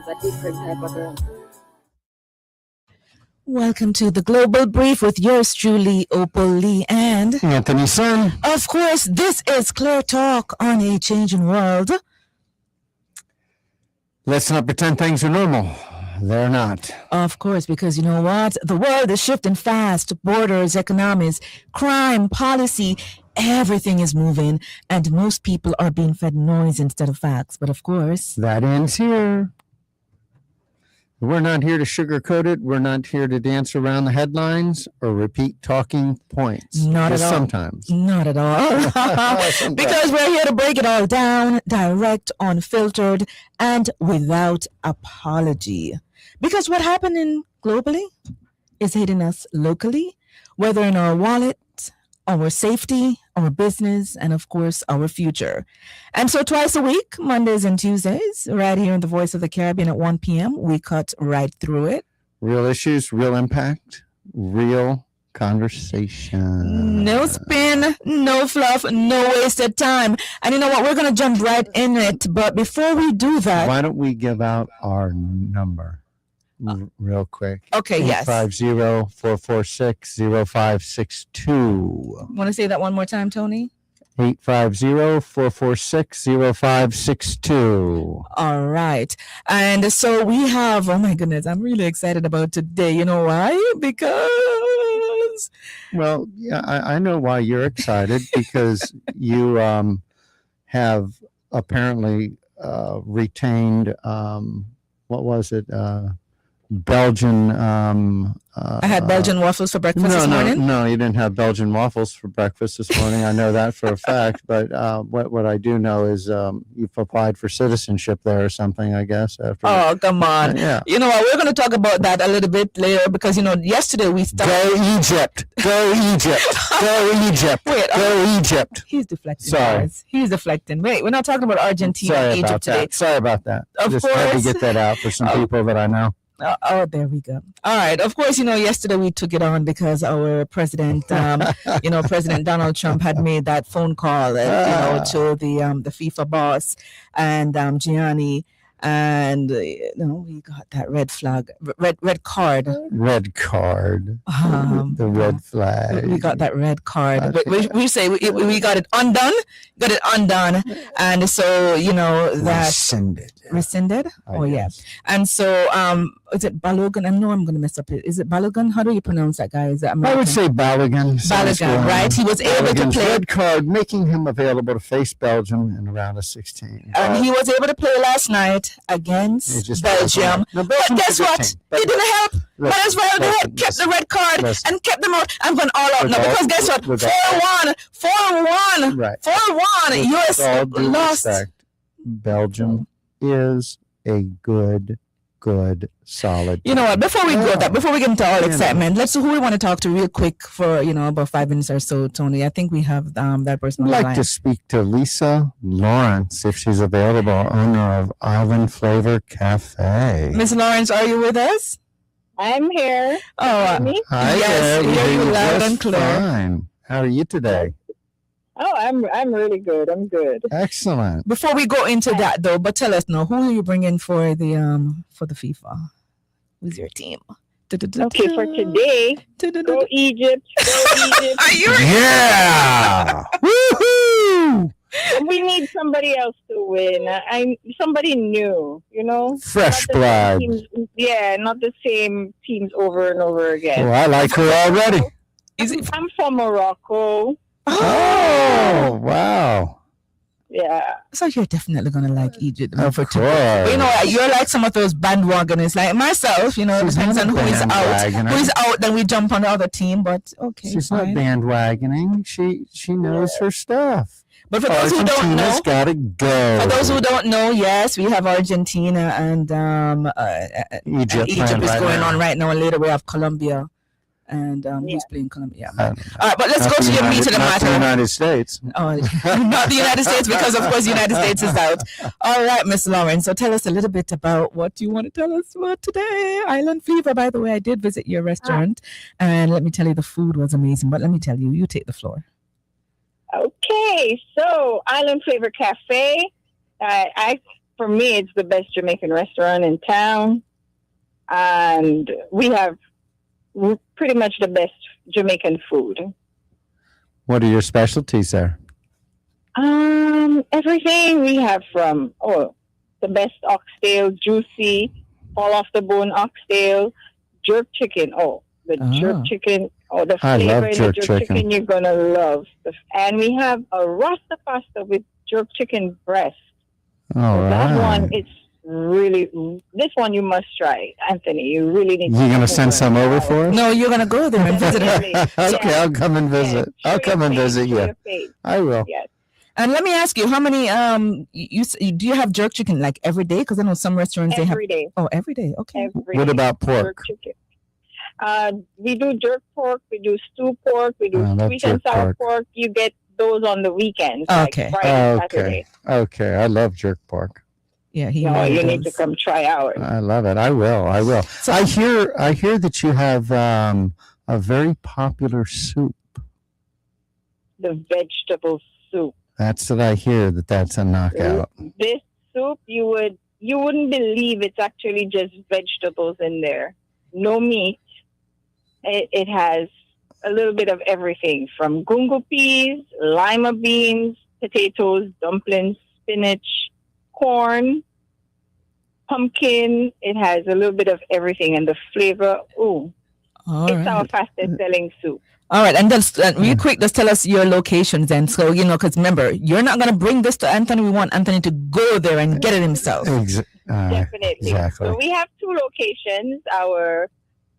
a different type of girl. Welcome to the Global Brief with yours truly, Opal Lee, and Anthony Sun. Of course, this is Clear Talk on a changing world. Let's not pretend things are normal. They're not. Of course, because you know what? The world is shifting fast. Borders, economies, crime, policy, everything is moving, and most people are being fed noise instead of facts. But of course, that ends here. We're not here to sugarcoat it. We're not here to dance around the headlines or repeat talking points. Not just at all. Sometimes. Not at all. Because we're here to break it all down, direct, unfiltered, and without apology. Because what happening globally is hitting us locally, whether in our wallet, our safety, our business, and of course, our future. And so twice a week, Mondays and Tuesdays, right here in the Voice of the Caribbean at 1 p.m., we cut right through it. Real issues, real impact, real conversation. No spin, no fluff, no wasted time. And you know what? We're going to jump right in it. But before we do that, why don't we give out our number real quick? Okay, yes. 850-446-0562. Want to say that one more time, Tony? 850-446-0562. All right. And so we have, oh my goodness, I'm really excited about today. You know why? Because... Well, yeah, I know why you're excited, because you have apparently retained, what was it? Belgian. I had Belgian waffles for breakfast this morning. No, you didn't have Belgian waffles for breakfast this morning. I know that for a fact. But what I do know is you've applied for citizenship there or something, I guess. Oh, come on. Yeah. You know what? We're going to talk about that a little bit later because, you know, yesterday we started. Go Egypt. Go Egypt. Go Egypt. Wait. Go Egypt. He's deflecting. Sorry. Guys. He's deflecting. Wait, we're not talking about Argentina and Egypt today. Sorry about that. Of Just course. had to get that out for some people that I know. Oh, there we go. All right. Of course, you know, yesterday we took it on because our president, President Donald Trump had made that phone call, to the FIFA boss and Gianni. And we got that red card. Red card. The red flag. We got that red card. We say we got it undone. And so that rescinded. Oh yeah. And so is it Balogun? I know I'm going to mess up it. Is it Balogun? How do you pronounce that guy? Is it American? I would say Balogun. Balogun, right? He was able to play. Red card, making him available to face Belgium in the round of 16. And he was able to play last night against Belgium. But guess what? He didn't help. Might as well kept the red card and kept them out. I'm going all out now because guess what? 4-1. 4-1. Right. 4-1. US lost. Respect, Belgium is a good, solid. You know what? Before we get into all excitement, let's see who we want to talk to real quick for about 5 minutes or so. Tony, I think we have that person on the line. I'd like to speak to Lisa Lawrence if she's available, owner of Island Flavor Cafe. Miss Lawrence, are you with us? I'm here. Hi yes, there. hear you loud and clear. Fine. How are you today? Oh, I'm really good. I'm good. Excellent. Before we go into that though, but tell us now, who are you bringing for the FIFA? Who's your team? Okay, for today, go Egypt. Go Egypt. Are you? Yeah. Woohoo! We need somebody else to win. Somebody new, Fresh blood. Not the same teams over and over again. Well, I like her already. I'm from Morocco. Oh, wow. Yeah. So you're definitely going to like Egypt. Of course. You're like some of those bandwagoners like myself, depends on who is out, then we jump on the other team, but okay. She's not bandwagoning. She knows her stuff. But for those who don't know, gotta go. For those who don't know, yes, we have Argentina and Egypt is going on right now, and later we have Colombia. And who's playing Colombia? All right, but let's go to your meat of the matter. Not the United States. Oh, not the United States, because of course the United States is out. All right, Miss Lawrence. So tell us a little bit about what you want to tell us about today. Island Fever, by the way, I did visit your restaurant, and let me tell you, the food was amazing. But let me tell you, you take the floor. Okay, so Island Flavor Cafe. I for me, it's the best Jamaican restaurant in town. And we have pretty much the best Jamaican food. What are your specialties there? Everything we have from, the best oxtail, juicy, fall off the bone oxtail, jerk chicken. Jerk chicken. The I flavor love in the jerk jerk chicken chicken. you're going to love. And we have a Rasta pasta with jerk chicken breast. All That right. one, it's really, this one you must try, Anthony. You really need You going to send some over for us? No, you're gonna go there and visit her. Definitely. Okay, Yeah. I'll come and visit. Yeah, I'll come and visit show you. your face. I will. Yes. And let me ask you, how many do you have jerk chicken like every day? Because I know some restaurants they have. Every day. Every day. Okay. Every What day. about pork? Jerk chicken. We do jerk pork, we do stew pork, we do I love sweet and jerk sour pork. pork. You get those on the weekends, Okay. like Friday, Okay. Saturday. Okay. I love jerk pork. Yeah, he. No, really you need to does. come try ours. I love it. I will. I will. So- I hear that you have a very popular soup. The vegetable soup. That's what I hear. That's a knockout. This soup, you wouldn't believe it's actually just vegetables in there. No meat. It has a little bit of everything from gungo peas, lima beans, potatoes, dumplings, spinach, corn, pumpkin. It has a little bit of everything, and the flavor. All It's our right. fastest selling soup. All right, and just real quick, just tell us your locations then. So because remember, you're not gonna bring this to Anthony. We want Anthony to go there and get it himself. Definitely. Exactly. So we have two locations. Our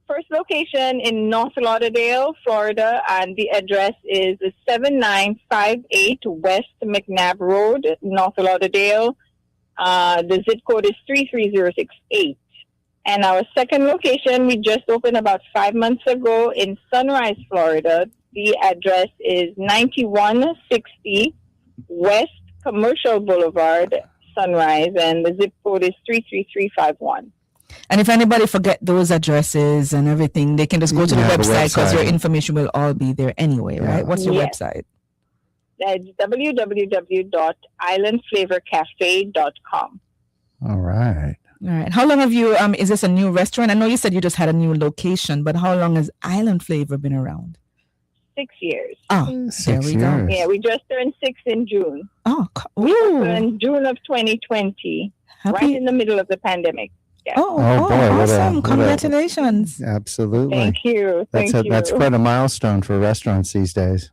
first location in North Lauderdale, Florida, and the address is 7958 West McNabb Road, North Lauderdale. The zip code is 33068. And our second location, we just opened about 5 months ago in Sunrise, Florida. The address is 9160 West Commercial Boulevard, Sunrise, and the zip code is 33351. And if anybody forget those addresses and everything, they can just go to the Yeah, the website because your website. information will all be there anyway, Yeah. right? What's your Yes. website? That's www.islandflavorcafe.com. All right. All right. How long have you? Is this a new restaurant? I know you said you just had a new location, but how long has Island Flavor been around? 6 years. Oh, there 6 we go. years. Yeah, we just turned 6 in June. Oh, In June of 2020, right happy. in the middle of the pandemic. Oh, boy, what a- awesome! what a- Congratulations. Absolutely. Thank you. Thank you. That's quite a milestone for restaurants these days.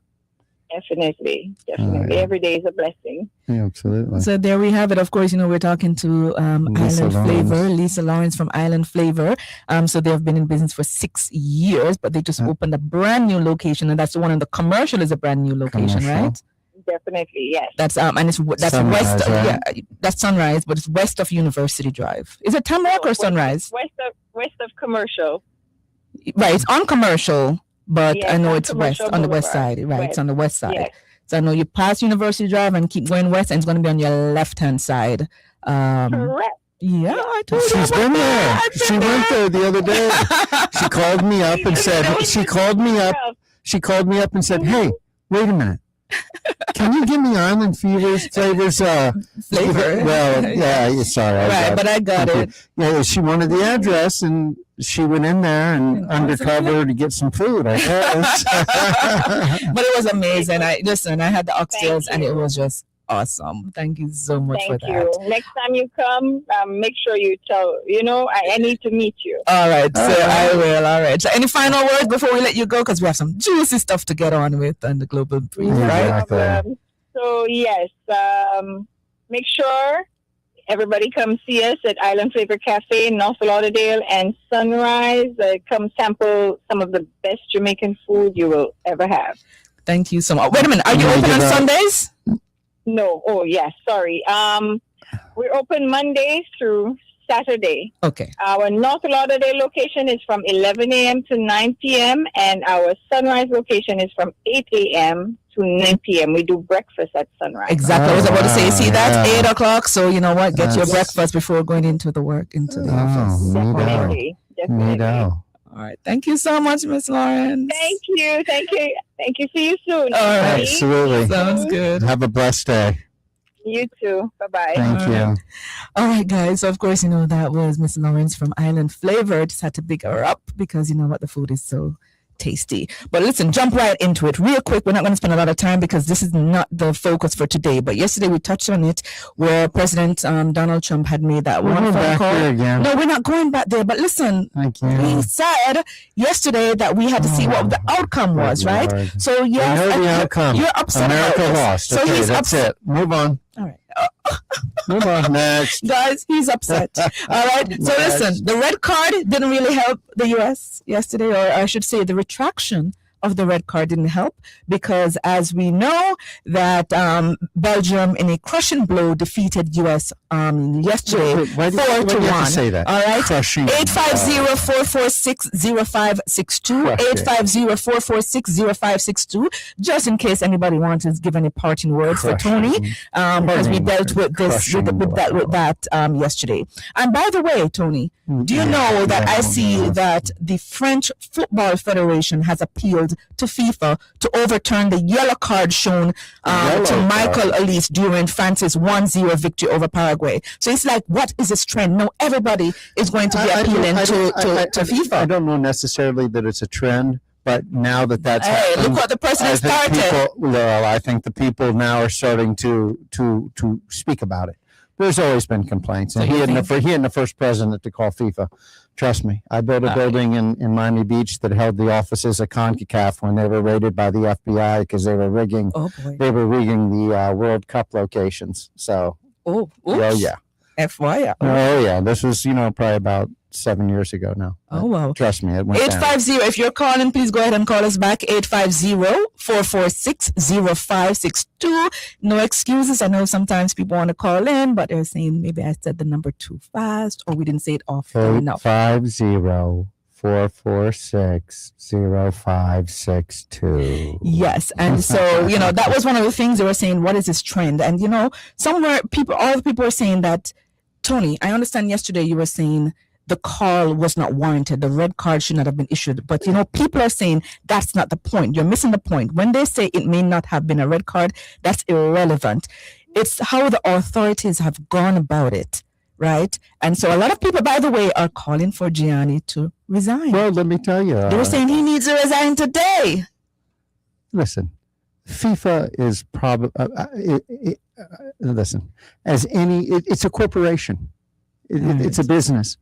Definitely. yeah. Every day is a blessing. Yeah, absolutely. So there we have it. Of course, we're talking to Lisa Island Lawrence. Flavor, Lisa Lawrence from Island Flavor. So they've been in business for 6 years, but they just opened a brand new location, and that's the one in the commercial is a brand new location, Commercial. right? Definitely, yes. That's and that's Sunrise, west. right? Yeah, that's Sunrise, but it's west of University Drive. Is it Tamarack or Sunrise? West of Commercial. Right, it's on Commercial, but Yes, I know on it's west Commercial on the west Boulevard. side. Right, it's West. on the west side. Yes. So I know you pass University Drive and keep going west, and it's going to be on your left hand side. Correct. Yeah, I told you. She's been there. She went there the other day. She called me up and said, she called me up and said, hey, wait a minute. Can you give me Island Flavors? Flavor. Well, yeah, sorry. Right, but I got it. Yeah, she wanted the address and she went in there and undercover to get some food, I guess. But it was amazing. I had the oxtails Thank and it you. was just awesome. Thank you so much for Thank that. you. Next time you come, make sure you tell, I need to meet you. All right, so All right. I will. All right. So, any final words before we let you go? Because we have some juicy stuff to get on with on the Global Brief, Yeah. right? Exactly. So, yes, make sure everybody come see us at Island Flavor Cafe in North Lauderdale and Sunrise. Come sample some of the best Jamaican food you will ever have. Thank you so much. Wait a minute. Are you Yeah, open on give up. Sundays? No, yes, sorry. We're open Monday through Saturday. Okay. Our North Lauderdale location is from 11 a.m. to 9 p.m. and our Sunrise location is from 8 a.m. to 9 p.m. We do breakfast at Sunrise. Exactly. I was about to say, see, that's yeah. 8 o'clock. So, you know what? Get your That's- breakfast before going into the office. Oh, Definitely. neato. All right. Thank you so much, Miss Lawrence. Thank you. See you soon. All right. Absolutely. Sounds good. Have a blessed day. You too. Bye-bye. Thank All you. right. All right, guys. So, of course, that was Miss Lawrence from Island Flavor. Just had to big her up because what, the food is so tasty. But listen, jump right into it real quick. We're not going to spend a lot of time because this is not the focus for today. But yesterday we touched on it where President Donald Trump had made that one phone call. Again. No, we're not going back there. But listen, he said yesterday that we had to see what the outcome was, right? Lord. So, yes, I know the outcome. You're upset America about this. lost. So Okay, he's that's upset. it. Move on. All right. Move on. Next. Guys, he's upset. All right. So listen, the red card didn't really help the U.S. yesterday, or I should say the retraction of the red card didn't help because, as we know, that Belgium in a crushing blow defeated U.S. Yesterday Why do you 4-1. have to say that? All right. Crushing. 850-446-0562. 850-446-0562. Just in case anybody wants to give any parting words for Tony, because we dealt with this, we dealt with that yesterday. And by the way, Tony, do you know that I see that the French Football Federation has appealed to FIFA to overturn the yellow card shown to Michael Olise during France's 1-0 victory over Paraguay? So it's like, what is this trend? No, everybody is going to be appealing to FIFA. I don't know necessarily that it's a trend, but now that's Hey, happened, look what the president started. I think the people now are starting to speak about it. There's always been complaints, and he isn't the first president to call FIFA. Trust me, I built a building in Miami Beach that held the offices of CONCACAF when they were raided by the FBI because they were rigging. Oh boy. They were rigging the World Cup locations. So. Oh yeah. FYI. Oh yeah. This was probably about 7 years ago now. Oh wow. Trust me, it went 850. If you're calling, please go ahead and call us back. 850-446-0562. No excuses. I know sometimes people want to call in, but they're saying maybe I said the number too fast or we didn't say it often enough. 850-446-0562. Yes. And so, that was one of the things they were saying, what is this trend? And, somewhere all the people are saying that, Tony, I understand yesterday you were saying the call was not warranted. The red card should not have been issued. But, people are saying that's not the point. You're missing the point. When they say it may not have been a red card, that's irrelevant. It's how the authorities have gone about it, right? And so a lot of people, by the way, are calling for Gianni to resign. Well, let me tell you. They were saying he needs to resign today. Listen, FIFA is probably, listen, it's a corporation. It's a business.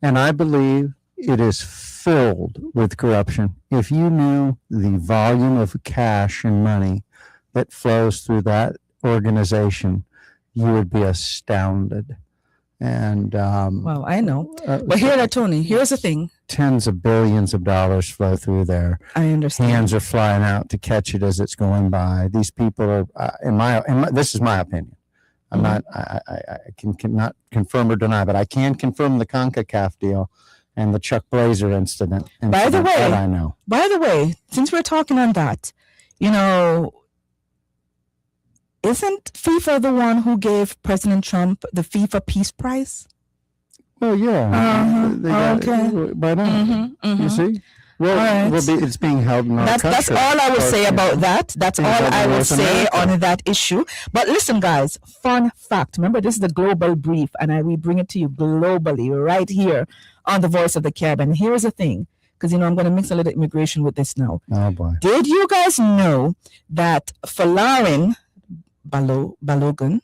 And I believe it is filled with corruption. If you knew the volume of cash and money that flows through that organization, you would be astounded. And well, I know. But Tony, here's the thing. Tens of billions of dollars flow through there. I understand. Hands are flying out to catch it as it's going by. These people are, this is my opinion. I'm not. I cannot confirm or deny, but I can confirm the CONCACAF deal and the Chuck Blazer incident. By the way, that I know. By the way, since we're talking on that, isn't FIFA the one who gave President Trump the FIFA Peace Prize? Well, yeah. Okay. Why not? You see? Well, it's being held in our country. That's all I would say about that. That's all I would say on that issue. But listen, guys, fun fact. Remember, this is the global brief, and we bring it to you globally right here on the Voice of the Caribbean. Here's the thing, because, I'm going to mix a little immigration with this now. Oh, boy. Did you guys know that Folarin Balogun,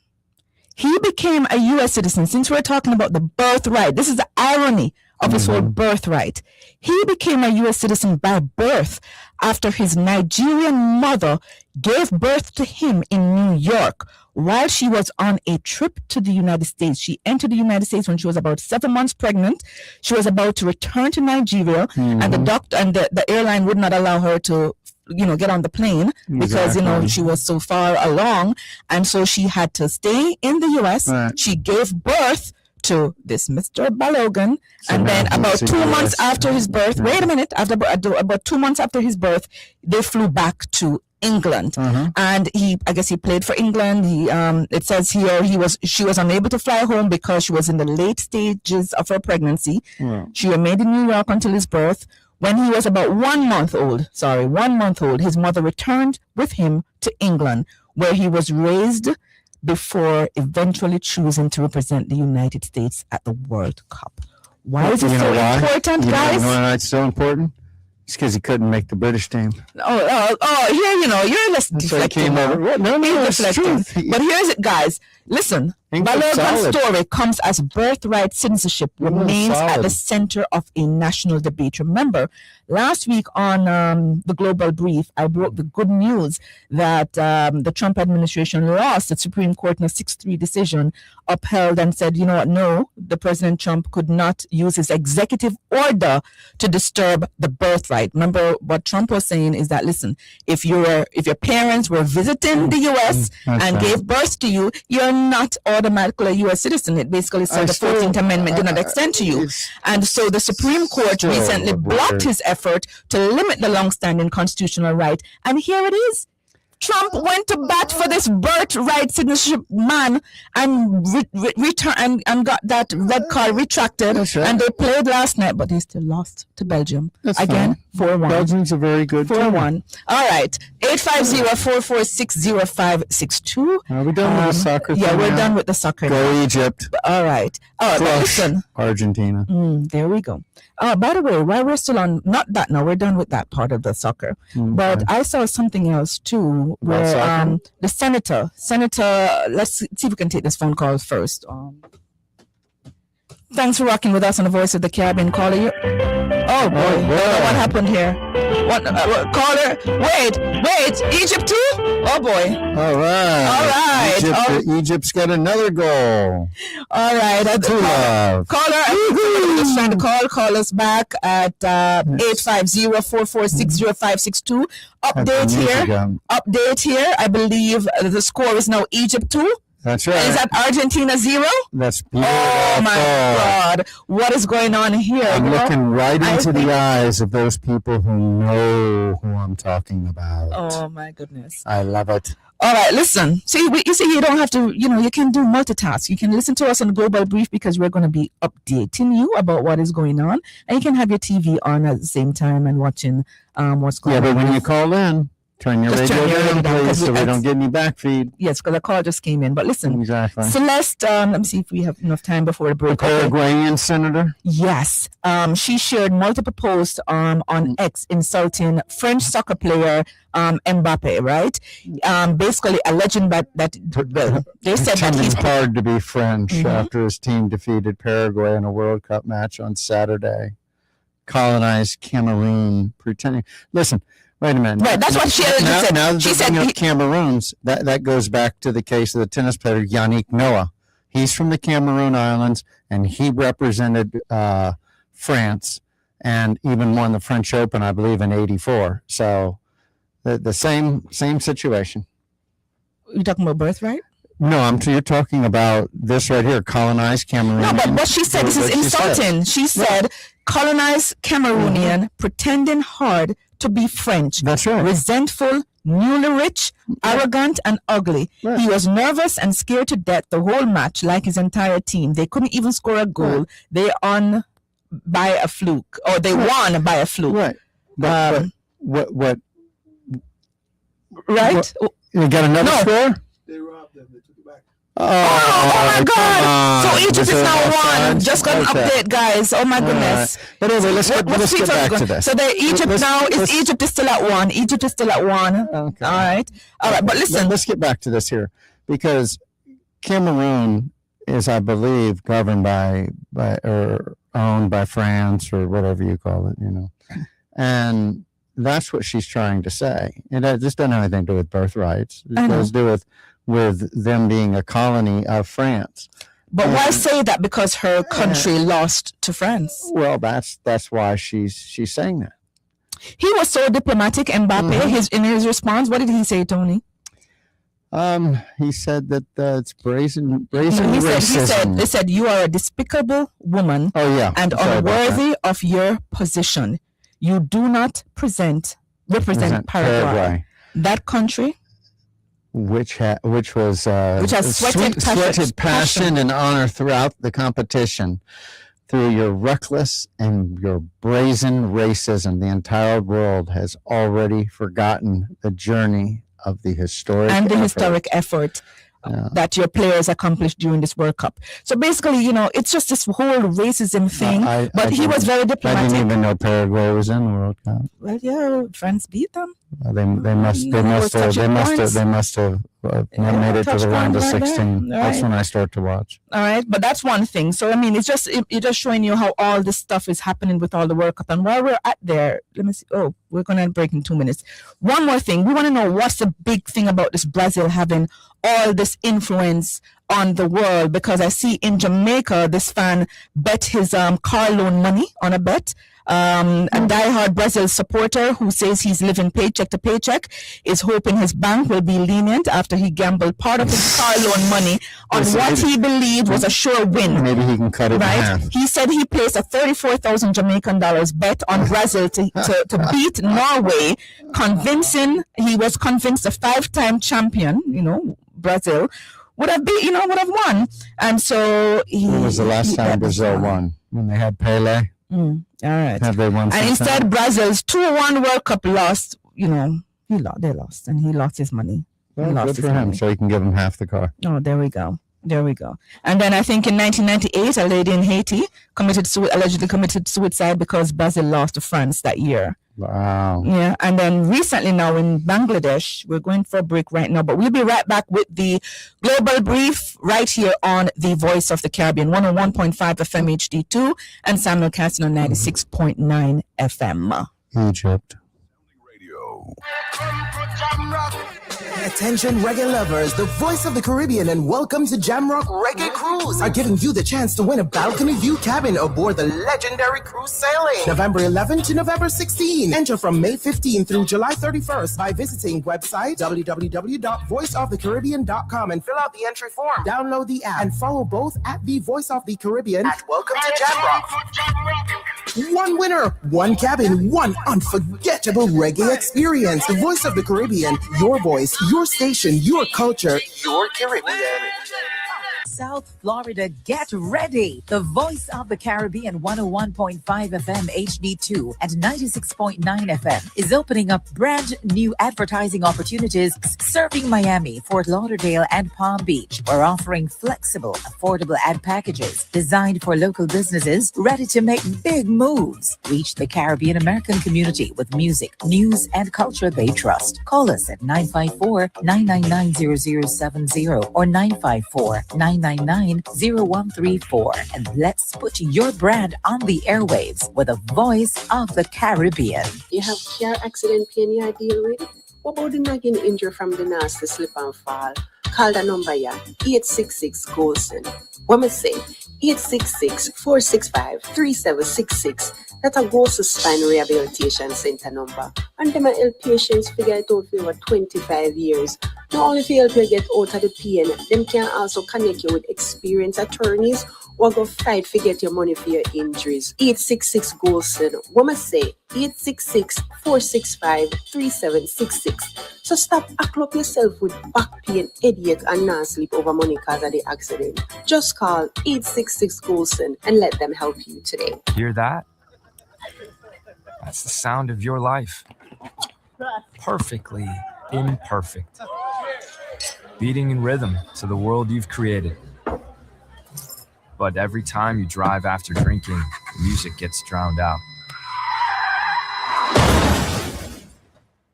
he became a U.S. citizen? Since we're talking about the birthright, this is the irony of his whole birthright. He became a U.S. citizen by birth after his Nigerian mother gave birth to him in New York while she was on a trip to the United States. She entered the United States when she was about 7 months pregnant. She was about to return to Nigeria, and the doctor and the airline would not allow her to get on the plane because, she was so far along. And so she had to stay in the U.S. Right. She gave birth to this Mr. Balogun. And then about 2 months after his birth, after about 2 months after his birth, they flew back to England. And he played for England. It says here she was unable to fly home because she was in the late stages of her pregnancy. She remained in New York until his birth. When he was about 1 month old, his mother returned with him to England, where he was raised before eventually choosing to represent the United States at the World Cup. Why is it You so know why? important, You guys? know why it's so important? It's because he couldn't make the British team. Here, you're less So he deflecting came now. over. Well, no, He's it's deflecting. truth. But here's it, guys. Listen, England's Balogun's solid. story comes as birthright citizenship England's remains at solid. the center of a national debate. Remember, last week on the Global Brief, I broke the good news that the Trump administration lost the Supreme Court in a 6-3 decision, upheld and said, you know what, no, the President Trump could not use his executive order to disturb the birthright. Remember, what Trump was saying is that, listen, if your parents were visiting the U.S. That's and right. gave birth to you, you're not automatically a U.S. citizen. It basically said the 14th Amendment did not extend to you. And so the Supreme Court still recently a blocked weird- his effort to limit the long-standing constitutional right. And here it is. Trump went to bat for this birthright citizenship man and returned and got that red card retracted. That's right. And they played last night, but they still lost to Belgium. That's Again, 4-1. Belgium's a very good team. 4-1. All right. 850-446-0562. Are we done with the soccer Yeah, thing we're now? done with the soccer. Go Egypt. All right. All right. But Crush listen. Argentina. There we go. By the way, while we're still on, not that now, we're done with that part of the soccer. But I saw something else too, About where soccer? the senator, let's see if we can take this phone call first. Thanks for rocking with us on the Voice of the Caribbean. Caller, you. Oh boy, Oh, boy. what happened here? What caller? Wait, Egypt too? Oh boy. All right. All right. Egypt's got another goal. All right. To love. Caller, I'm just trying to call us back at 850-446-0562. Update here. I believe the score is now Egypt 2. That's right. Is that Argentina 0? That's beautiful. Oh my God. What is going on here? I'm You know? looking right I into think- the eyes of those people who know who I'm talking about. Oh my goodness. I love it. All right, listen. See, you see, you don't have to, you can do multitask. You can listen to us on Global Brief because we're going to be updating you about what is going on. And you can have your TV on at the same time and watching what's going Yeah, but on. when you call in, turn your Just radio turn your radio down, down, 'cause please, so we it's- don't get any backfeed. Yes, because the call just came in. But listen, Exactly. Celeste, let me see if we have enough time before the The break. Okay. Paraguayan senator. Yes, she shared multiple posts on X insulting French soccer player Mbappe, right? Basically alleging that well, they said that Pretending he's hard to be French Mhm. after his team defeated Paraguay in a World Cup match on Saturday. Colonized Cameroon, pretending. Listen, wait a minute. Right, that's what she said. Now that She they're said bringing he- up Cameroons, that goes back to the case of the tennis player Yannick Noah. He's from the Cameroon Islands, and he represented France and even won the French Open, I believe, in '84. So the same situation. you talking about birthright? No, you're talking about this right here, colonized Cameroon. No, but what she said, this is What she said. insulting. She said, colonized Cameroonian, pretending hard to be French, That's right. resentful, newly rich, arrogant, and ugly. Right. He was nervous and scared to death the whole match, like his entire team. They couldn't even score a goal. Right. They on by a fluke, or they won by a fluke. Right. But, Um, but what? Right? You got another No. score? They robbed them. They took it back. Oh my come God! on. So Egypt Was is there now offside? one. Just got an Okay. update, guys. Oh my All goodness. right. But anyway, let's get back to this. So the Egypt Let's- now is let's- Egypt is still at 1. Egypt is still at 1. Okay. All right. But listen. Let's get back to this here, because Cameroon is, I believe, governed by or owned by France or whatever you call it, and that's what she's trying to say. This doesn't have anything to do with birthrights. It I know. has to do with them being a colony of France. But why say that? Because her country lost to France. Well, that's why she's saying that. He was so diplomatic, Mbappe. Mhm. In his response, what did he say, Tony? He said that it's brazen He racism. said, you are a despicable woman Oh yeah, and sorry about that. unworthy of your position. You do not represent Paraguay. That country which has sweated passion and honor throughout the competition. Through your reckless and your brazen racism, the entire world has already forgotten the journey of the historic and the effort. historic effort. that your players accomplished during this World Cup. So basically, it's just this whole racism thing. But he was very diplomatic. I didn't even know Paraguay was in the World Cup. Well, yeah, France beat them. They must have made it to the round of 16. Right. That's when I start to watch. All right, but that's one thing. So I mean, it's just showing you how all this stuff is happening with all the World Cup. And while we're at there, let me see. Oh, we're gonna break in 2 minutes. One more thing, we want to know what's the big thing about this Brazil having all this influence on the world, because I see in Jamaica this fan bet his car loan money on a bet. A diehard Brazil supporter who says he's living paycheck to paycheck is hoping his bank will be lenient after he gambled part of his car loan money on what he believed was a sure win. Maybe he can cut it in half. He said he placed a 34,000 Jamaican dollars bet on Brazil to beat Norway, he was convinced a 5-time champion, Brazil, would have won. And so when was the last time Brazil won? When they had Pele? All right. Have they won? And instead, Brazil's 2-1 World Cup lost. They lost, and he lost his money. Good for him. So he can give him half the car. Oh, there we go. And then I think in 1998, a lady in Haiti allegedly committed suicide because Brazil lost to France that year. Wow. Yeah. And then recently now in Bangladesh, we're going for a break right now, but we'll be right back with the Global Brief right here on the Voice of the Caribbean, 101.5 FM HD2 and simulcasting on 96.9 FM. Egypt. Attention reggae lovers, the Voice of the Caribbean and welcome to Jamrock Reggae Cruise are giving you the chance to win a balcony view cabin aboard the legendary cruise sailing November 11 to November 16. Enter from May 15 through July 31st by visiting website www.voiceofthecaribbean.com and fill out the entry form. Download the app and follow both at the Voice of the Caribbean at Welcome to Jamrock. One winner, one cabin, one unforgettable reggae experience. The Voice of the Caribbean, your voice, your station, your culture, your Caribbean. South Florida, get ready. The Voice of the Caribbean 101.5 FM HD2 and 96.9 FM is opening up brand new advertising opportunities serving Miami, Fort Lauderdale, and Palm Beach. We're offering flexible, affordable ad packages designed for local businesses ready to make big moves. Reach the Caribbean American community with music, news, and culture they trust. Call us at 954-999-0070 or 954-999-0134 and let's put your brand on the airwaves with the Voice of the Caribbean. You have car accident pain you deal with? What about the nagging injury from the nasty slip and fall? Call the number 866-GOLSON. What I say? 866-465-3766. That's a Golson Spine Rehabilitation Center number. And them help patients figure it out for over 25 years. Not only to help you get out of the pain, them can also connect you with experienced attorneys or go fight to get your money for your injuries. 866-GOLSON. What I say? 866-465-3766. So stop acting up yourself with back pain, headache, and not sleep over money cause of the accident. Just call 866-GOLSON and let them help you today. Hear that? That's the sound of your life. Perfectly imperfect. Beating in rhythm to the world you've created. But every time you drive after drinking, the music gets drowned out.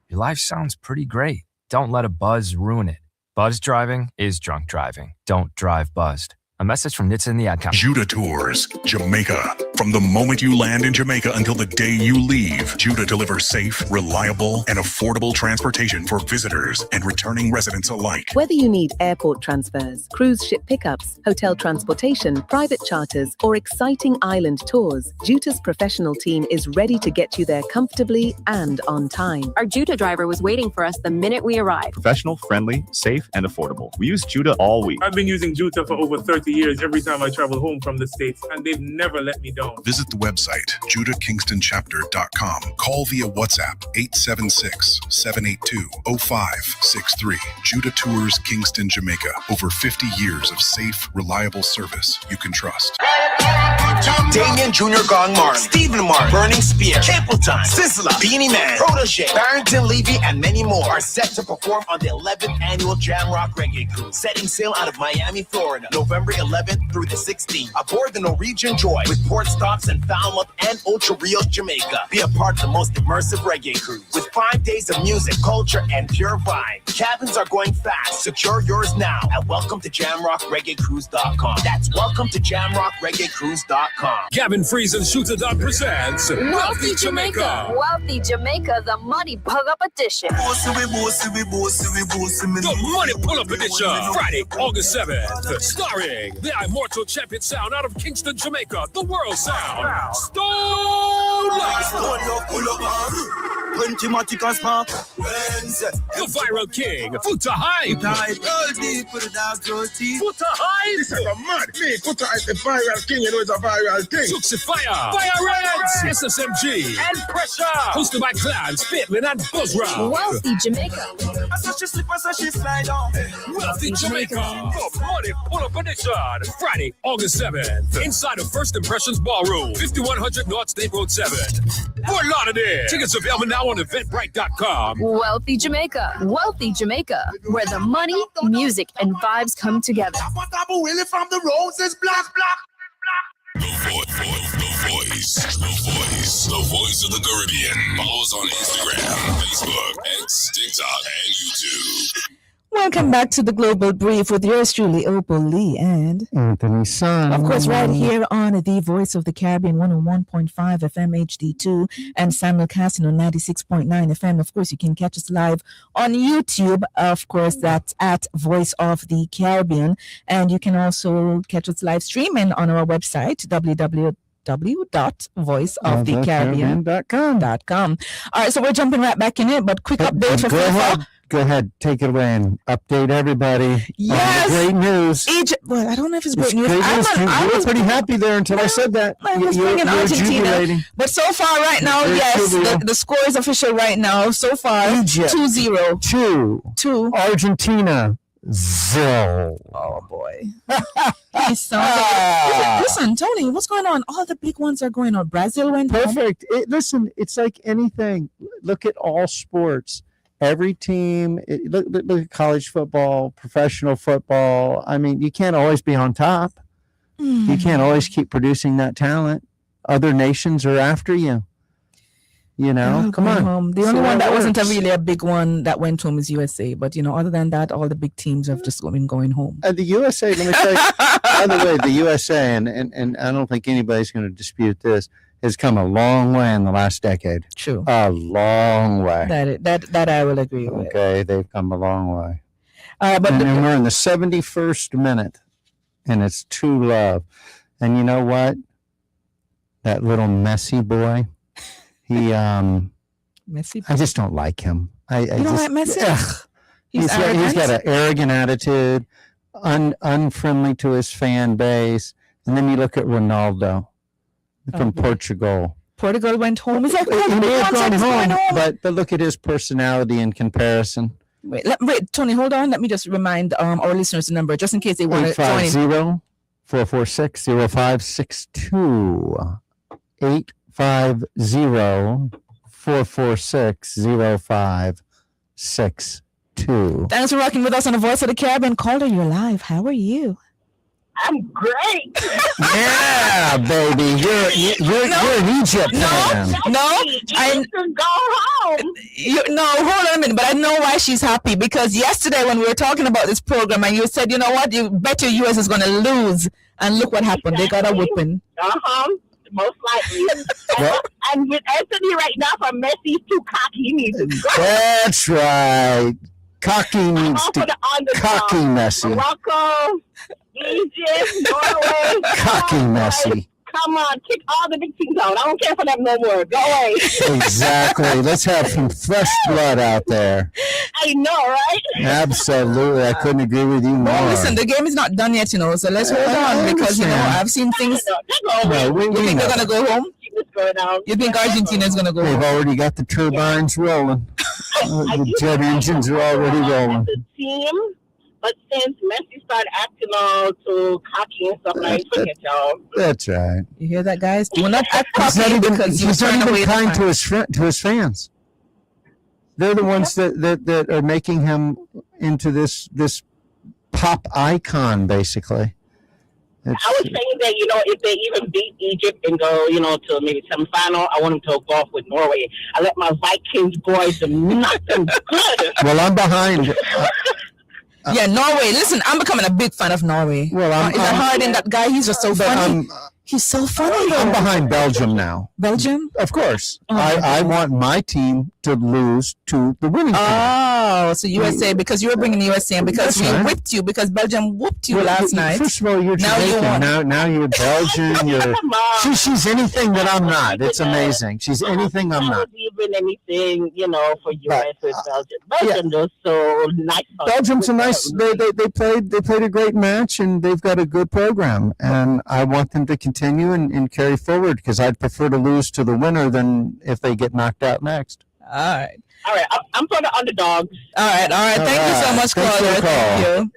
Your life sounds pretty great. Don't let a buzz ruin it. Buzz driving is drunk driving. Don't drive buzzed. A message from NHTSA and the Ad Council. Judah Tours, Jamaica. From the moment you land in Jamaica until the day you leave, Judah delivers safe, reliable, and affordable transportation for visitors and returning residents alike. Whether you need airport transfers, cruise ship pickups, hotel transportation, private charters, or exciting island tours, Judah's professional team is ready to get you there comfortably and on time. Our Judah driver was waiting for us the minute we arrived. Professional, friendly, safe, and affordable. We use Judah all week. I've been using Judah for over 30 years every time I travel home from the States, and they've never let me down. Visit the website, judahkingstonchapter.com. Call via WhatsApp, 876-782-0563. Judah Tours Kingston, Jamaica. Over 50 years of safe, reliable service you can trust. Damien Jr. Gong Marley, Stephen Marley, Burning Spear, Capleton, Sizzla, Beanie Man, Protege, Barrington Levy, and many more are set to perform on the 11th annual Jamrock Reggae Cruise, setting sail out of Miami, Florida, November 11th through the 16th, aboard the Norwegian Joy with port stops in Falmouth and Ocho Rios, Jamaica. Be a part of the most immersive reggae cruise with 5 days of music, culture, and pure vibe. Cabins are going fast. Secure yours now at welcometojamrockreggaecruise.com. That's welcometojamrockreggaecruise.com. Gavin Freeze and Shooter Dog presents Wealthy Jamaica. Wealthy Jamaica, the Money Pull Up Edition. The Money Pull Up Edition. Friday, August 7th. Starring the immortal champion sound out of Kingston, Jamaica. The world sound. Stone Light. The viral king. Futa Hype. Futa Hype. This is a mad me. Futa is the viral king. You know it's a viral king. Suxi Fire. Fire Reds. SSMG. And Pressure. Hosted by Clans, Pitlin, and Buzzra. Wealthy Jamaica. Wealthy Jamaica. The Money Pull Up Edition. Friday, August 7th. Inside of First Impressions Ballroom. 5100 North State Road 7. Fort Lauderdale. Tickets available now on Eventbrite.com. Wealthy Jamaica. Wealthy Jamaica. Where the money, music, and vibes come together. Willie from the Roses Block. The voice of the Caribbean. Follow us on Instagram, Facebook, X, TikTok, and YouTube. Welcome back to the Global Brief with yours truly, Opal Lee and Anthony Son. Of course, right here on the Voice of the Caribbean 101.5 FM HD2 and simulcasting on 96.9 FM. Of course, you can catch us live on YouTube. Of course, that's at Voice of the Caribbean. And you can also catch us live streaming on our website, www.voiceofthecaribbean.com. All right, so we're jumping right back in it, but quick update for FIFA. Go ahead, take it away and update everybody. Yes, great news. Egypt. Well, I don't know if it's great news. You were pretty happy there until I said that. I was bringing Argentina, but so far, right now, yes, the score is official right now. So far, Egypt 2-0. 2. Argentina 0. Oh boy. Listen, Tony, what's going on? All the big ones are going on. Brazil went perfect. Listen, it's like anything. Look at all sports. Every team, look at college football, professional football. I mean, you can't always be on top. You can't always keep producing that talent. Other nations are after you. You know, come on. Home. The only one that wasn't really a big one that went home is USA. But, you know, other than that, all the big teams have just been going home. The USA, let me tell you, by the way, the USA, and I don't think anybody's going to dispute this, has come a long way in the last decade. True. A long way. That I will agree with. Okay, they've come a long way. But and we're in the 71st minute, and it's 2-0. And you know what? That little Messi boy, Messi. I just don't like him. You don't like Messi? He's got an arrogant attitude, unfriendly to his fan base. And then you look at Ronaldo from Portugal. Portugal went home. Is that he may have gone home, but look at his personality in comparison. Wait, Tony, hold on. Let me just remind our listeners the number, just in case they want to join in. 850-446-0562. 850-446-0562. Thanks for rocking with us on the Voice of the Caribbean. Calder, you're live. How are you? I'm great. Yeah, baby. You're in Egypt. No. I can go home. Hold on a minute. But I know why she's happy, because yesterday when we were talking about this program and you said, you know what, you bet your US is going to lose. And look what happened. They got a whipping. Most likely. And with Anthony right now, for Messi's too cocky, he needs to go. That's right. Cocky needs to cocky Messi. Morocco, Egypt, Norway. Cocky Messi. Come on, kick all the big teams out. I don't care for them no more. Go away. Exactly. Let's have some fresh blood out there. I know, right? Absolutely. I couldn't agree with you more. Well, listen, the game is not done yet, so let's hold on because, I've seen things. No, you think they're going to go home? You think Argentina is going to go home? They've already got the turbines rolling. The jet engines are already rolling. The team, but since Messi started acting all too cocky and stuff like that, forget y'all. That's right. You hear that, guys? Do not act cocky because he's not even kind to his fans. They're the ones that are making him into this pop icon, basically. I was saying that, if they even beat Egypt and go, to maybe semifinal, I want them to go off with Norway. I let my Vikings boys knock them good. Well, I'm behind. Yeah, Norway. Listen, I'm becoming a big fan of Norway. Well, is that hard in that guy? He's just so funny. He's so funny. I'm behind Belgium now. Belgium? Of course. I want my team to lose to the winning team. Oh, so USA, because you were bringing USA and because we whipped you, because Belgium whooped you last night. First of all, you're Jamaican. Now you're Belgian. She's anything that I'm not. It's amazing. She's anything I'm not. Even anything, for US with Belgium. Belgium is so nice. Belgium's a nice. They played a great match and they've got a good program, and I want them to continue and carry forward because I'd prefer to lose to the winner than if they get knocked out next. All right. I'm for the underdogs. All right. Thank you so much, Claudia. Thank you.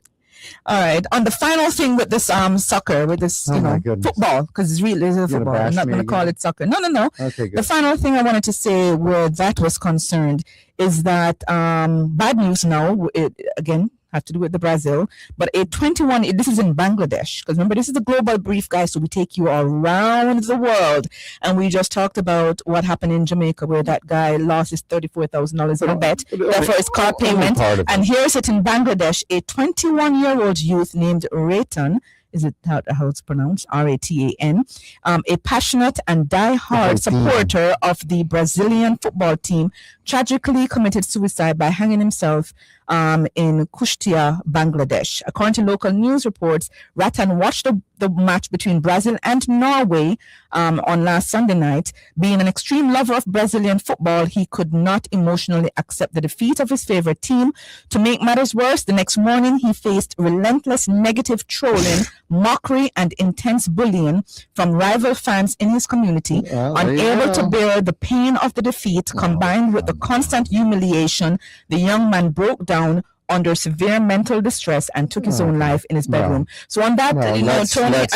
All right. On the final thing with this soccer, with this football, because it's really is a football. I'm not going to call it soccer. No. Okay, good. The final thing I wanted to say where that was concerned is that bad news now. Again, have to do with the Brazil, but this is in Bangladesh, because remember, this is the global brief, guys, so we take you around the world, and we just talked about what happened in Jamaica where that guy lost his $34,000 in a bet for his car payment, and here's it in Bangladesh. A 21-year-old youth named Ratan, is it how it's pronounced? Ratan, a passionate and die-hard supporter of the Brazilian football team, tragically committed suicide by hanging himself in Kushtia, Bangladesh. According to local news reports, Ratan watched the match between Brazil and Norway on last Sunday night. Being an extreme lover of Brazilian football, he could not emotionally accept the defeat of his favorite team. To make matters worse, the next morning he faced relentless negative trolling, mockery, and intense bullying from rival fans in his community. Unable to bear the pain of the defeat, combined with the constant humiliation, the young man broke down under severe mental distress and took his own life in his bedroom. So on that, Tony, I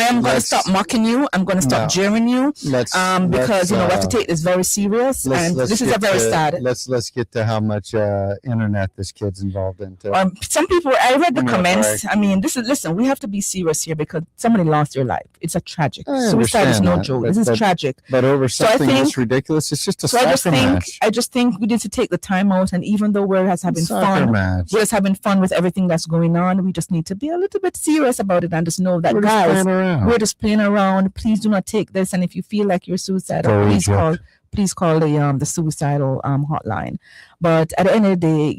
am going to stop mocking you. I'm going to stop jeering you because we have to take this very serious, and this is a very sad. Let's get to how much internet this kid's involved in. Some people, I read the comments. I mean, listen, we have to be serious here because somebody lost their life. It's a tragic. Suicide is no joke. This is tragic. But over something that's ridiculous, it's just a soccer match. I just think we need to take the time out, and even though we're having fun, having fun with everything that's going on, we just need to be a little bit serious about it and just know that we're just playing around. Please do not take this, and if you feel like you're suicidal, please call the suicidal hotline. But at the end of the day,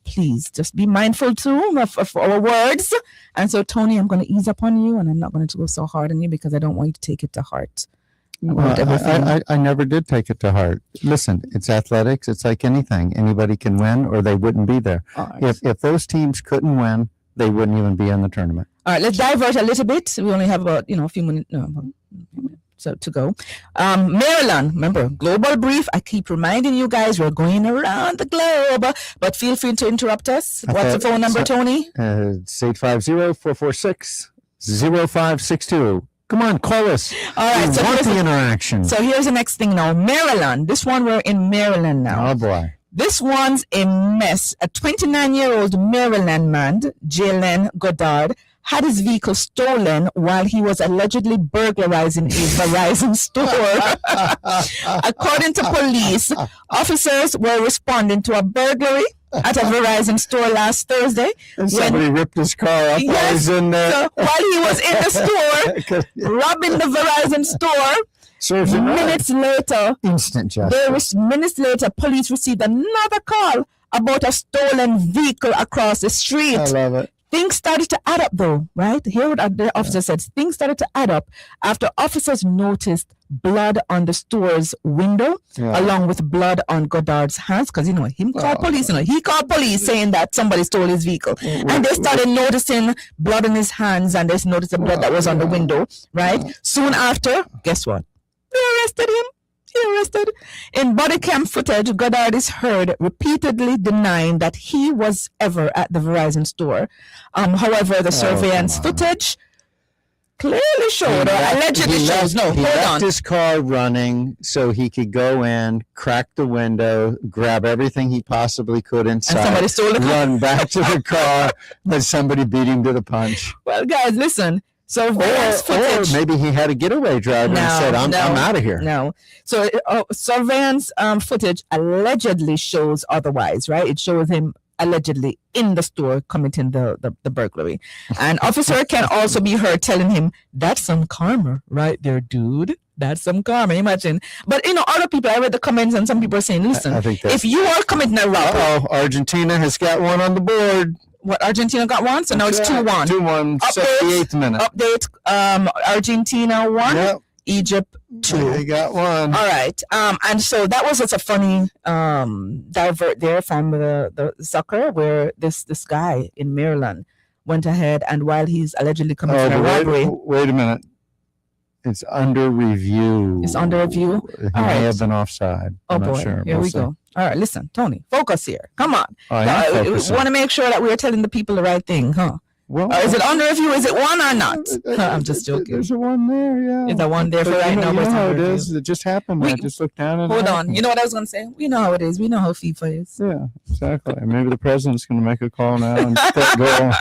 please just be mindful too of our words. And so, Tony, I'm going to ease up on you, and I'm not going to go so hard on you because I don't want you to take it to heart. I never did take it to heart. Listen, it's athletics. It's like anything. Anybody can win or they wouldn't be there. Right. If those teams couldn't win, they wouldn't even be in the tournament. All right, let's divert a little bit. We only have about a few minutes to go. Maryland, remember, global brief. I keep reminding you guys we're going around the globe, but feel free to interrupt us. What's the phone number, Tony? It's 850-446-0562. Come on, call us. All right. We want the interaction. So here's the next thing now. Maryland. This one, we're in Maryland now. Oh, boy. This one's a mess. A 29-year-old Maryland man, Jalen Goddard, had his vehicle stolen while he was allegedly burglarizing a Verizon store. According to police, officers were responding to a burglary at a Verizon store last Thursday. And somebody ripped his car up while he was in there. So while he was in the store, robbing the Verizon store, minutes later, instant justice. Minutes later, police received another call about a stolen vehicle across the street. I love it. Things started to add up, though, right? Here, what the officer said, things started to add up after officers noticed blood on the store's window, along with blood on Goddard's hands, because him called police. He called police saying that somebody stole his vehicle, and they started noticing blood on his hands, and they noticed the blood that was on the window. Right? Soon after, guess what? They arrested him. He arrested. In body cam footage, Goddard is heard repeatedly denying that he was ever at the Verizon store. However, the surveillance footage clearly showed, or allegedly shows. No, he hold left on. his car running so he could go in, crack the window, grab everything he possibly could inside, And somebody stole the car. run back to the car, but somebody beat him to the punch. Well, guys, listen. Surveillance footage. Or maybe he had a getaway driver and said, I'm out of here. No. So surveillance footage allegedly shows otherwise, right? It shows him allegedly in the store committing the burglary. An officer can also be heard telling him, that's some karma right there, dude. That's some karma. Imagine. But, other people, I read the comments and some people are saying, listen, if you are committing a robbery. Argentina has got one on the board. What, Argentina got one? So now it's 2-1. 2-1, 78th minute. Update, Argentina 1, Egypt 2. They got one. All right. And so that was just a funny divert there from the soccer, where this guy in Maryland went ahead, and while he's allegedly committing a robbery. Wait a minute. It's under review. It's under review? He may have been offside. I'm not sure. Here we go. All right, listen, Tony, focus here. Come on. We We want to make sure that we're telling the people the right thing, huh? Well, is it under review? Is it one or not? I'm just joking. There's a one there, yeah. Is there one there for right now? You know how it under is. It just happened. I just looked down and hold on. You know what I was going to say? We know how it is. We know how FIFA is. Yeah, exactly. Maybe the president's going to make a call now and go.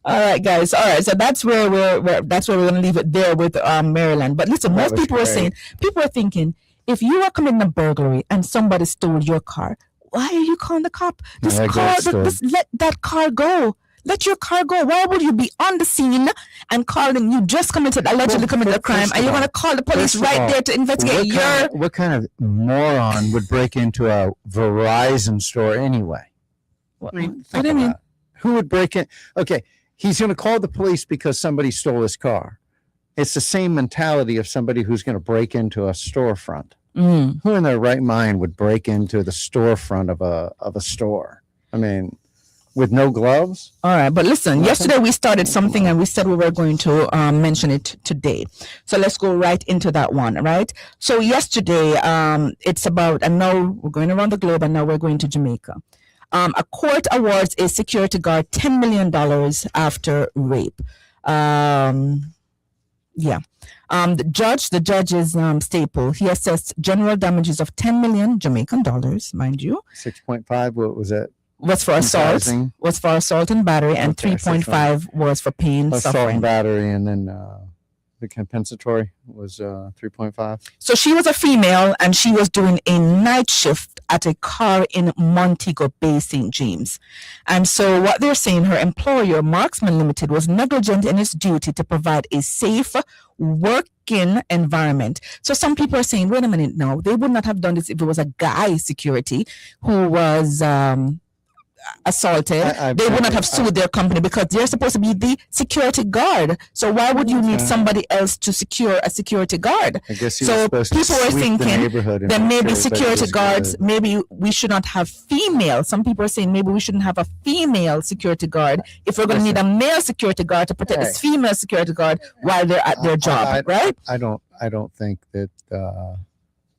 All right, guys. All right, so that's where we're going to leave it there with Maryland. But listen, most people are saying, people are thinking, if you are committing a burglary and somebody stole your car, why are you calling the cop? Just let that car go. Let your car go. Why would you be on the scene and calling? You just allegedly committed a crime, and you're going to call the police right there to investigate what kind of moron would break into a Verizon store anyway? What do you mean? Who would break in? Okay, he's going to call the police because somebody stole his car. It's the same mentality of somebody who's going to break into a storefront. Who in their right mind would break into the storefront of a store? I mean, with no gloves? All right, but listen, yesterday we started something and we said we were going to mention it today. So let's go right into that one, right? So yesterday, it's about, and now we're going around the globe, and now we're going to Jamaica. A court awards a security guard $10 million after rape. The judge is Staple. He assessed general damages of 10 million Jamaican dollars, mind you. 6.5, what was that? Was for assault. Was for assault and battery, and 3.5 was for pain, assault suffering. and battery, and then the compensatory was 3.5. So she was a female, and she was doing a night shift at a car in Montego Bay, St. James. And so what they're saying, her employer, Marksman Limited, was negligent in its duty to provide a safe working environment. So some people are saying, wait a minute now, they would not have done this if it was a guy security who was assaulted. They would not have sued their company because they're supposed to be the security guard. So why would you need somebody else to secure a security guard? I guess so people are thinking there may be security guards. Maybe we should not have female. Some people are saying maybe we shouldn't have a female security guard if we're going to need a male security guard to protect this female security guard while they're at their job, right? I don't think that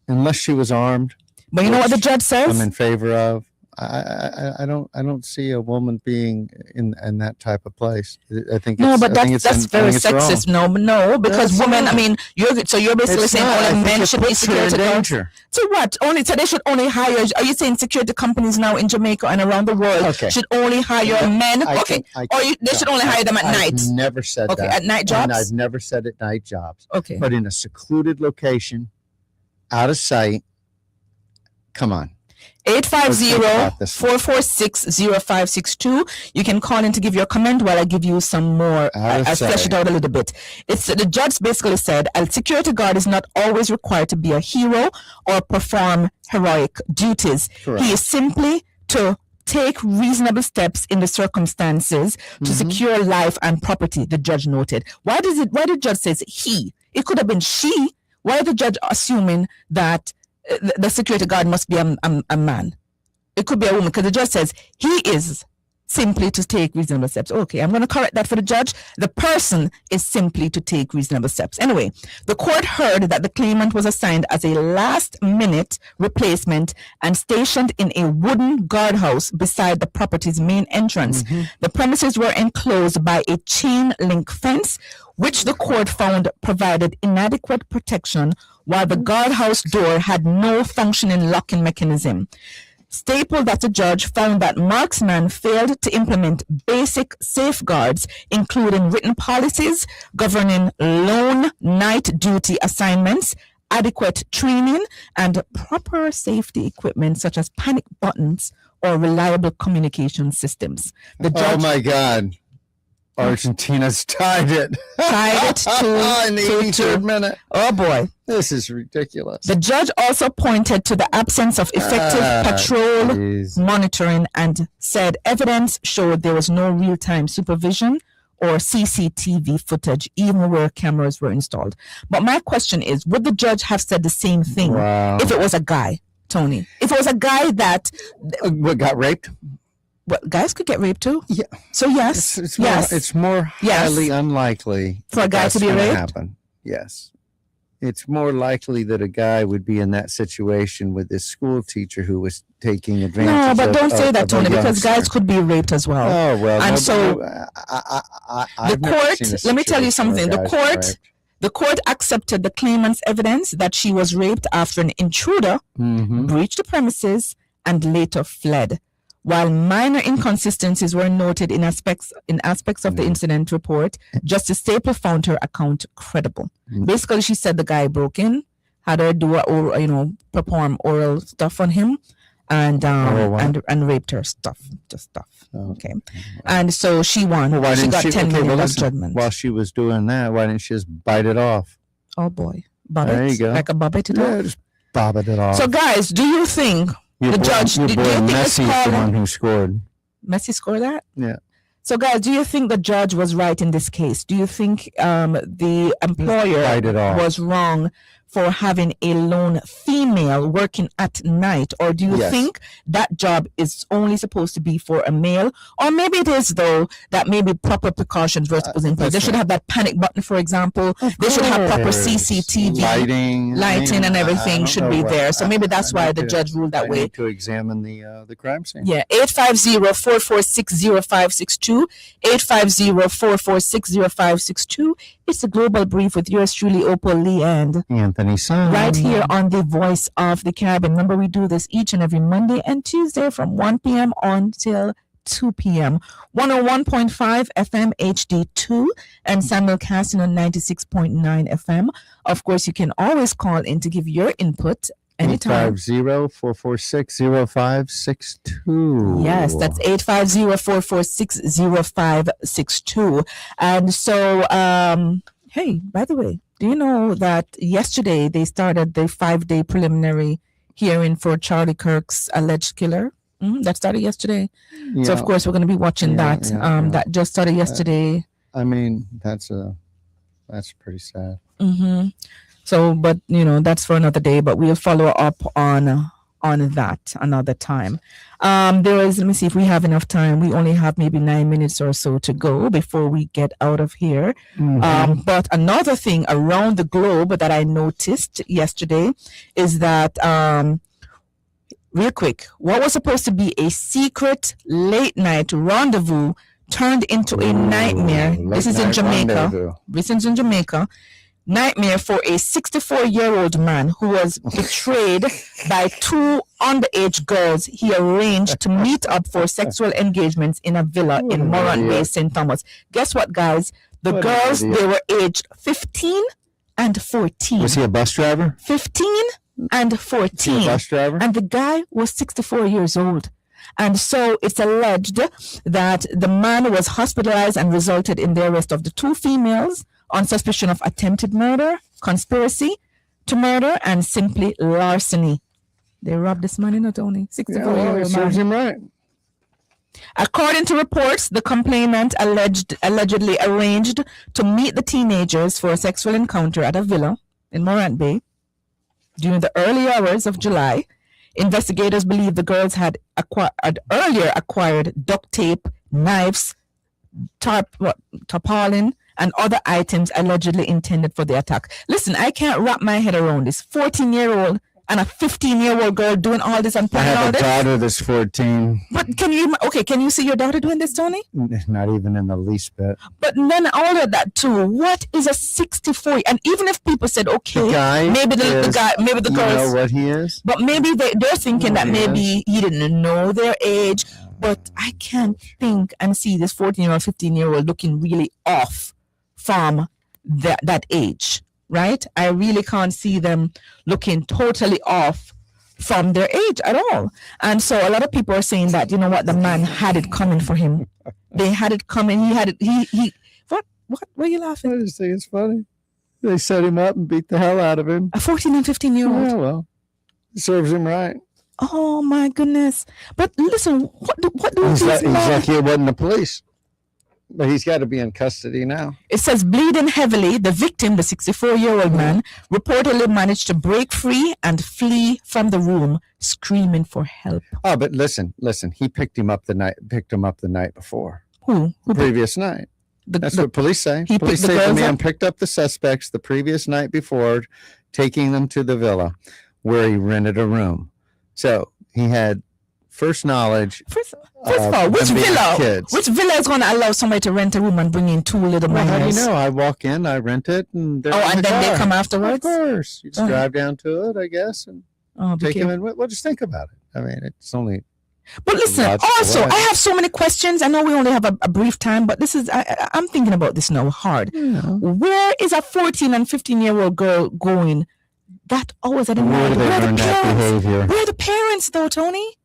unless she was armed. But you know what the judge says? I'm in favor of. I don't see a woman being in that type of place. I think that's very sexist. No, because women. I mean, you're basically saying only men should be security guards. So what? So they should only hire. Are you saying security companies now in Jamaica and around the world should only hire men? They should only hire them at night. I've never said that. At night jobs. And I've never said at night jobs. Okay, but in a secluded location, out of sight. Come on. 850-446-0562. You can call in to give your comment while I give you some more. I'll flesh it out a little bit. The judge basically said a security guard is not always required to be a hero or perform heroic duties. Correct. He is simply to take reasonable steps in the circumstances to secure life and property, the judge noted. Why the judge says he? It could have been she. Why is the judge assuming that the security guard must be a man? It could be a woman, because the judge says he is simply to take reasonable steps. Okay, I'm going to correct that for the judge. The person is simply to take reasonable steps. Anyway, the court heard that the claimant was assigned as a last-minute replacement and stationed in a wooden guardhouse beside the property's main entrance. The premises were enclosed by a chain link fence, which the court found provided inadequate protection, while the guardhouse door had no functioning locking mechanism. Staple, that the judge, found that Marksman failed to implement basic safeguards, including written policies governing lone night duty assignments, adequate training, and proper safety equipment such as panic buttons or reliable communication systems. The judge, oh my God. Argentina's tied it. Tied it to in the 83rd minute. Oh boy. This is ridiculous. The judge also pointed to the absence of effective patrol monitoring and said evidence showed there was no real-time supervision or CCTV footage, even where cameras were installed. But my question is, would the judge have said the same thing if it was a guy, Tony? If it was a guy that what got raped? Well, guys could get raped too. Yeah. So yes, it's more highly unlikely for a guy to be raped. Happen. Yes, it's more likely that a guy would be in that situation with this school teacher who was taking advantage. No, but don't say that, Tony, because youngster. guys could be raped as well. Oh well, and so the court. Let me tell you something. The court accepted the claimant's evidence that she was raped after an intruder breached the premises and later fled. While minor inconsistencies were noted in aspects of the incident report, Justice Staple found her account credible. Basically, she said the guy broke in, had her do perform oral stuff on him, and raped her stuff. Okay, and so she won. Well, she got 10 million judgment. While she was doing that, why didn't she just bite it off? Oh boy, bob there it, you go. Like a bobbit it Yeah, off. just bob it off. So, guys, do you think Your the boy, judge? Your Do boy you think Messi is the one who scored. Messi scored that? Yeah. So, guys, do you think the judge was right in this case? Do you think the employer was wrong for having a lone female working at night? Or do you think that job is only supposed to be for a male? Or maybe it is, though, that maybe proper precautions were supposed to be in place. They should have that panic button, for example. They should have proper CCTV. Lighting and everything should be there. So maybe that's why the judge ruled that way. I need to examine the crime scene. Yeah, 850-446-0562, 850-446-0562. It's a global brief with yours truly, Opal Lee and Anthony Son. right here on the Voice of the Caribbean. Remember, we do this each and every Monday and Tuesday from 1 p.m. until 2 p.m. 101.5 FM HD2 and simulcasting on 96.9 FM. Of course, you can always call in to give your input anytime. 850-446-0562. Yes, that's 850-446-0562. And so, hey, by the way, do you know that yesterday they started the 5-day preliminary hearing for Charlie Kirk's alleged killer? That started yesterday. Yeah. So, of course, we're going to be watching that. That just started yesterday. I mean, that's pretty sad. So, but that's for another day. But we'll follow up on that another time. Let me see if we have enough time. We only have maybe 9 minutes or so to go before we get out of here. But another thing around the globe that I noticed yesterday is that, real quick, what was supposed to be a secret late night rendezvous turned into a nightmare. This is in Jamaica. Nightmare for a 64-year-old man who was betrayed by 2 underage girls he arranged to meet up for sexual engagements in a villa in Morant Bay, St. Thomas. Guess what, guys? The girls, they were aged 15 and 14. Was he a bus driver? 15 and 14. A bus driver? And the guy was 64 years old. And so it's alleged that the man was hospitalized and resulted in the arrest of the 2 females on suspicion of attempted murder, conspiracy to murder, and simply larceny. They robbed this man, not only 64-year-old man. Serves him right. According to reports, the complainant allegedly arranged to meet the teenagers for a sexual encounter at a villa in Morant Bay during the early hours of July. Investigators believe the girls had earlier acquired duct tape, knives, tarpaulin, and other items allegedly intended for the attack. Listen, I can't wrap my head around this. 14-year-old and a 15-year-old girl doing all this and putting all I this. have a daughter that's 14. But can you see your daughter doing this, Tony? Not even in the least bit. But then all of that too. What is a 64? And even if people said, okay, maybe the girls, you know what he is? but maybe they're thinking that maybe he didn't know their age. But I can't think and see this 14-year-old, 15-year-old looking really off from that age, right? I really can't see them looking totally off from their age at all. And so a lot of people are saying that, you know what, the man had it coming for him. They had it coming. He had it. He. What? Why are you laughing? I just think it's funny. They set him up and beat the hell out of him. A 14 and 15-year-old. Yeah, well, it serves him right. Oh my goodness! But listen, what do he's lucky it wasn't the police. But he's got to be in custody now. It says bleeding heavily. The victim, the 64-year-old man, reportedly managed to break free and flee from the room, screaming for help. Oh, but listen. He picked him up the night before. Who? The previous night. That's what police say. Police say the man picked up the suspects the previous night before, taking them to the villa where he rented a room. So he had first knowledge. First of all, which villa is going to allow somebody to rent a room and bring in two little minors? How do you know? I walk in, I rent it, and they're and then they come afterwards? Of course. You just drive down to it, I guess, and take them in. Well, just think about it. I mean, it's only... But listen, also, I have so many questions. I know we only have a brief time, but this is... I'm thinking about this now hard. Yeah. Where is a 14 and 15-year-old girl going? That always at a Where do they learn that behavior? Where are the parents, though, Tony?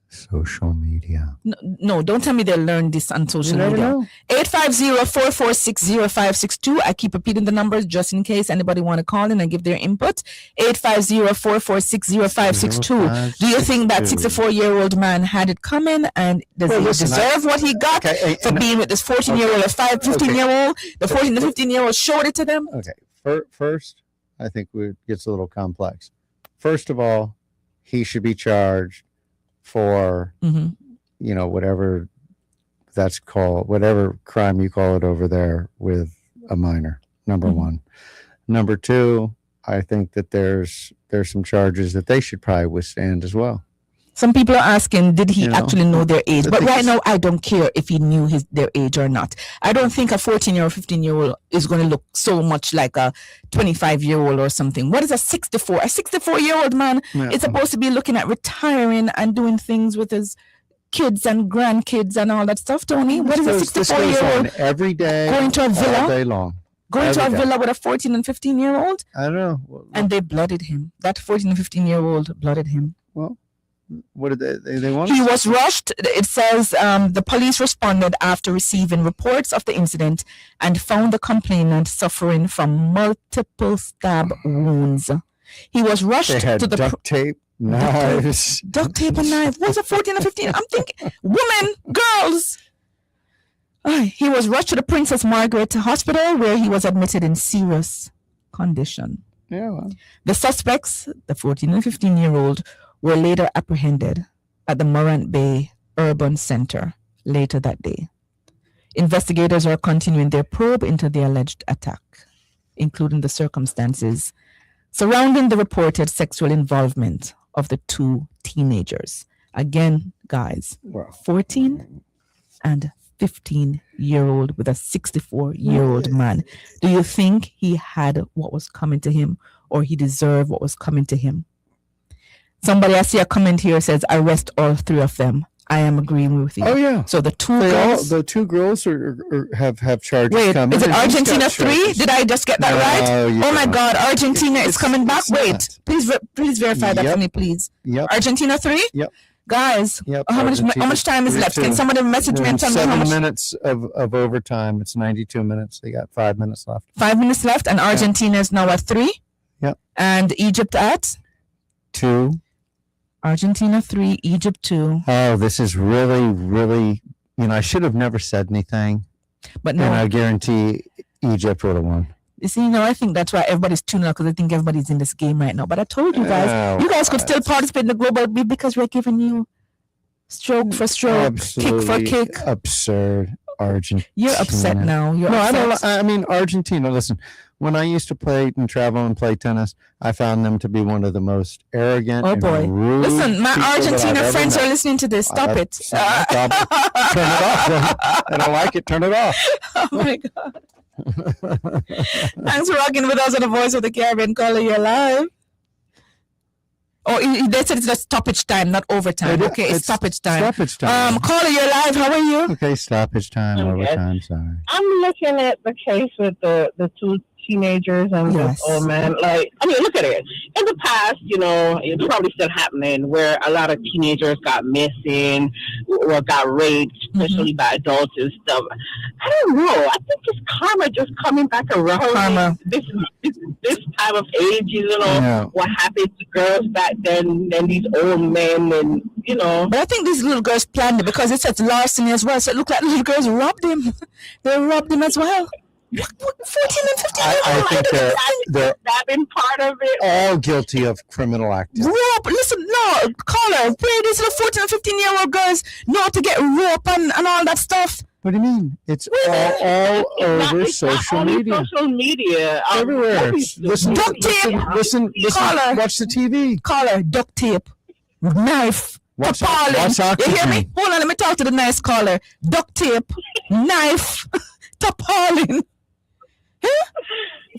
Social media. No, don't tell me they learned this on social media. 850-446-0562. I keep repeating the numbers just in case anybody want to call in and give their input. 850-446-0562. Do you think that 64-year-old man had it coming, and does he deserve what he got for being with this 14-year-old or 15-year-old? The 14 to 15-year-old showed it to them? Okay. First, I think it gets a little complex. First of all, he should be charged for, whatever that's called, whatever crime you call it over there with a minor, number one. Number two, I think that there's some charges that they should probably withstand as well. Some people are asking, did he actually know their age? But right now, I don't care if he knew their age or not. I don't think a 14-year-old, 15-year-old is going to look so much like a 25-year-old or something. What is a 64? A 64-year-old man is supposed to be looking at retiring and doing things with his kids and grandkids and all that stuff, Tony. What is a 64-year-old every day, going to a villa? All day long. Going to a villa with a 14 and 15-year-old? I don't know. And they blooded him. That 14 and 15-year-old blooded him. Well, what did they want? He was rushed. It says the police responded after receiving reports of the incident and found the complainant suffering from multiple stab wounds. He was rushed to the duct tape, knives. Duct tape and knife. What's a 14 or 15? I'm thinking, women, girls. He was rushed to the Princess Margaret Hospital, where he was admitted in serious condition. Yeah. Well. The suspects, the 14 and 15-year-old, were later apprehended at the Morant Bay Urban Center later that day. Investigators are continuing their probe into the alleged attack, including the circumstances surrounding the reported sexual involvement of the two teenagers. Again, guys, 14 and 15-year-old with a 64-year-old man. Do you think he had what was coming to him, or he deserved what was coming to him? Somebody, I see a comment here, says, arrest all three of them. I am agreeing with you. Oh, yeah. So the two girls have charges. Wait, coming. is it Argentina 3? Did I just get that right? Oh my God, Argentina is coming back. Wait, please verify that for me, please. Yep. Argentina 3? Yep. Guys, how much time is left? Can somebody message me and tell me how much? 7 minutes of overtime. It's 92 minutes. They got 5 minutes left. 5 minutes left, and Argentina is now at 3? Yep. And Egypt at? 2. Argentina 3, Egypt 2. Oh, this is really, really, I should have never said anything. But no. And I guarantee Egypt would have won. You see, I think that's why everybody's tuning out, because I think everybody's in this game right now. But I told you guys, you guys could still participate in the global beat because we're giving you stroke for stroke, Absolutely kick for kick. Absurd. Argentina. You're upset now. You're upset. I mean, Argentina, listen, when I used to play and travel and play tennis, I found them to be one of the most arrogant. Oh, boy. And rude Listen, my people Argentina friends are listening to this. Stop it. Turn it off. I don't like it. Turn it off. Oh, my God. Thanks for rocking with us on the Voice of the Caribbean. Caller, you're live. Oh, they said it's a stoppage time, not overtime. Okay, it's stoppage time. Stoppage time. Caller, you're live. How are you? Okay, stoppage time, overtime. Sorry. I'm looking at the case with the two teenagers and this old man. Like, I mean, look at it. In the past, it's probably still happening where a lot of teenagers got missing or got raped, especially by adults and stuff. I don't know. I think it's karma just coming back around. Karma. This time of age, what happened to girls back then, and these old men, and But I think these little girls planned it because it says larceny as well. So it looked like little girls robbed him. They robbed him as well. 14 and 15 I think they're stabbing part of it. all guilty of criminal activity. Rope. Listen, no, caller. Where these little 14 and 15-year-old girls know how to get rope and all that stuff. What do you mean? It's all over social media. Social media. Everywhere. Listen, duct tape. Listen, Caller. watch the TV. Caller, duct tape, knife, tarpaulin. You hear me? Hold on, let me talk to the nice caller. Duct tape, knife, tarpaulin. Huh?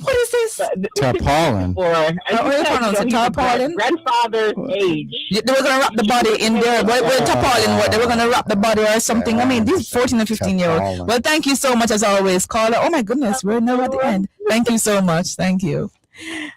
What is this? Tarpaulin. How do you pronounce it? Tarpaulin? Grandfather's age. They were going to wrap the body in there. What tarpaulin? What? They were going to wrap the body or something. I mean, these 14 and 15-year-olds. Well, thank you so much as always, caller. Oh, my goodness. We're now at the end. Thank you so much. Thank you.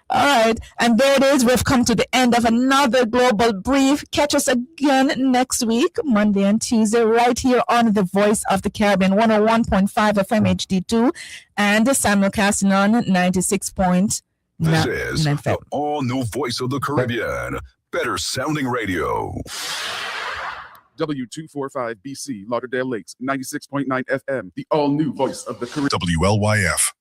All right. And there it is. We've come to the end of another Global Brief. Catch us again next week, Monday and Tuesday, right here on the Voice of the Caribbean, 101.5 FM HD2 and simulcasting on 96.9 This is FM. the all-new Voice of the Caribbean. Better sounding radio. W245BC, Lauderdale Lakes, 96.9 FM, the all-new Voice of the Caribbean. WLYF.